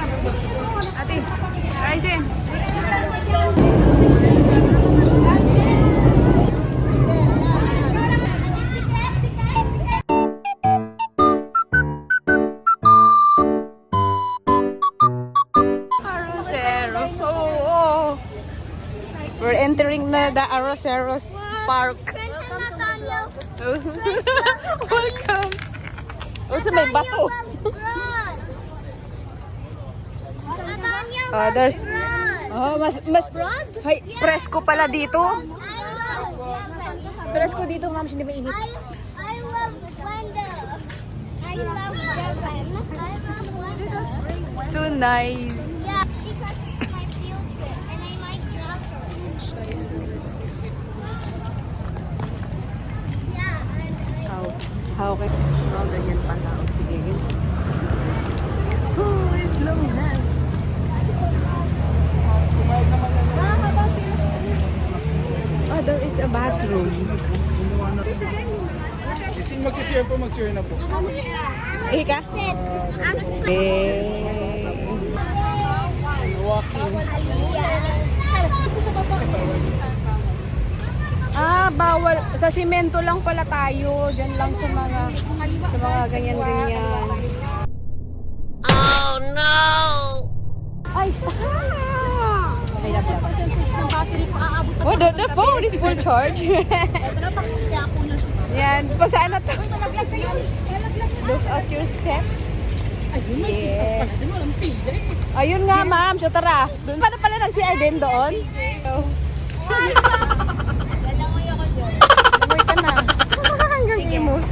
Ate, Ryzen. Arroceros. Oh. We're entering the Arroceros Park. Welcome. Also may bato. There's mas presko pala dito. Presko dito, ma'am, hindi mainit. I love Wanda. I love Japan. I love Wanda. So nice. Yeah, because it's my field trip and I like Japan. Yeah, How okay. Oh, ganyan pala. O, sige. Oh, slow na. Oh, there is a bathroom. Magsishare po, mag-share na po. Eh, ka? Walking. Bawal. Sa simento lang pala tayo. Diyan lang sa mga ganyan-ganyan. Oh no! Ay! Ay, oh, the phone is full charge. Yan. Kung saan na to? Look at your step. Yeah. Ayun nga, ma'am. So, tara. Paano pala nag-CR din doon? Langoy ka na. Hanggang imus.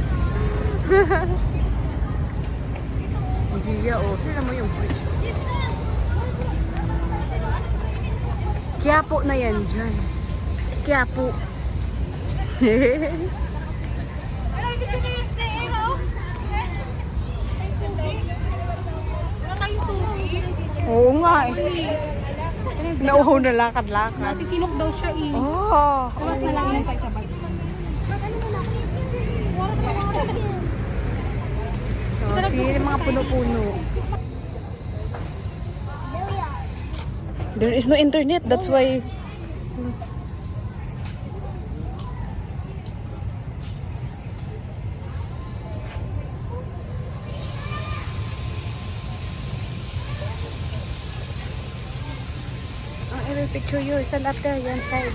Gia, oh. Tignan mo yung bridge. Quiapo na yan dyan. Quiapo. Oo nga eh. Nauho na lakad-lakad. Nasisilok daw siya eh. Oh. Tapos na lang yun sa bus. So, sige mga puno-puno. There is no internet, that's why. I will picture you. Stand up there, yan side.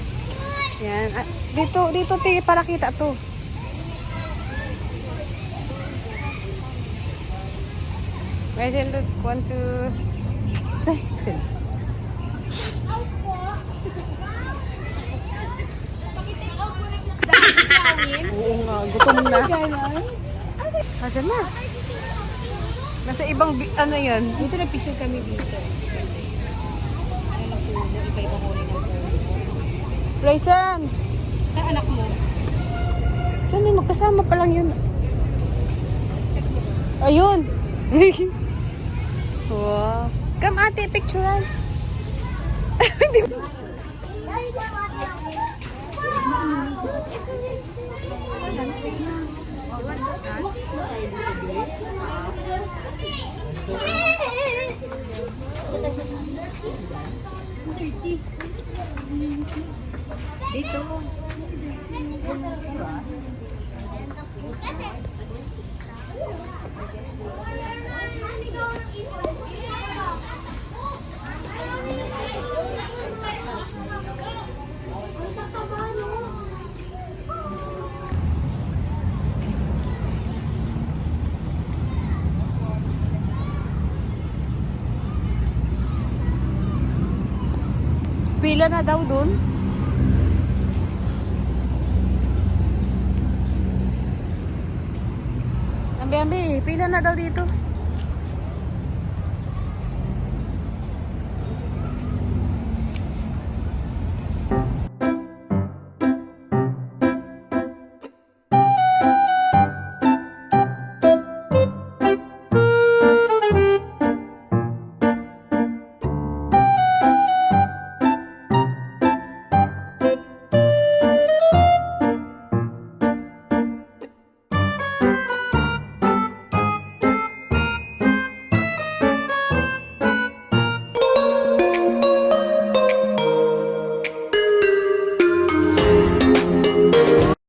Yan. Dito, para kita to. Measure look, 1, 2, 3. Oo nga, gutom na. Asan na? Nasa ibang, ano yan? Dito na picture kami dito. Ano na po, iba-iba ko rin ang phone. Raysan! Sa anak mo. Saan may magkasama pa lang yun? Ayun! Wow! Come ate, picturean! Hindi mo. Dito. Pila na daw dun. Ambi, pila na daw dito.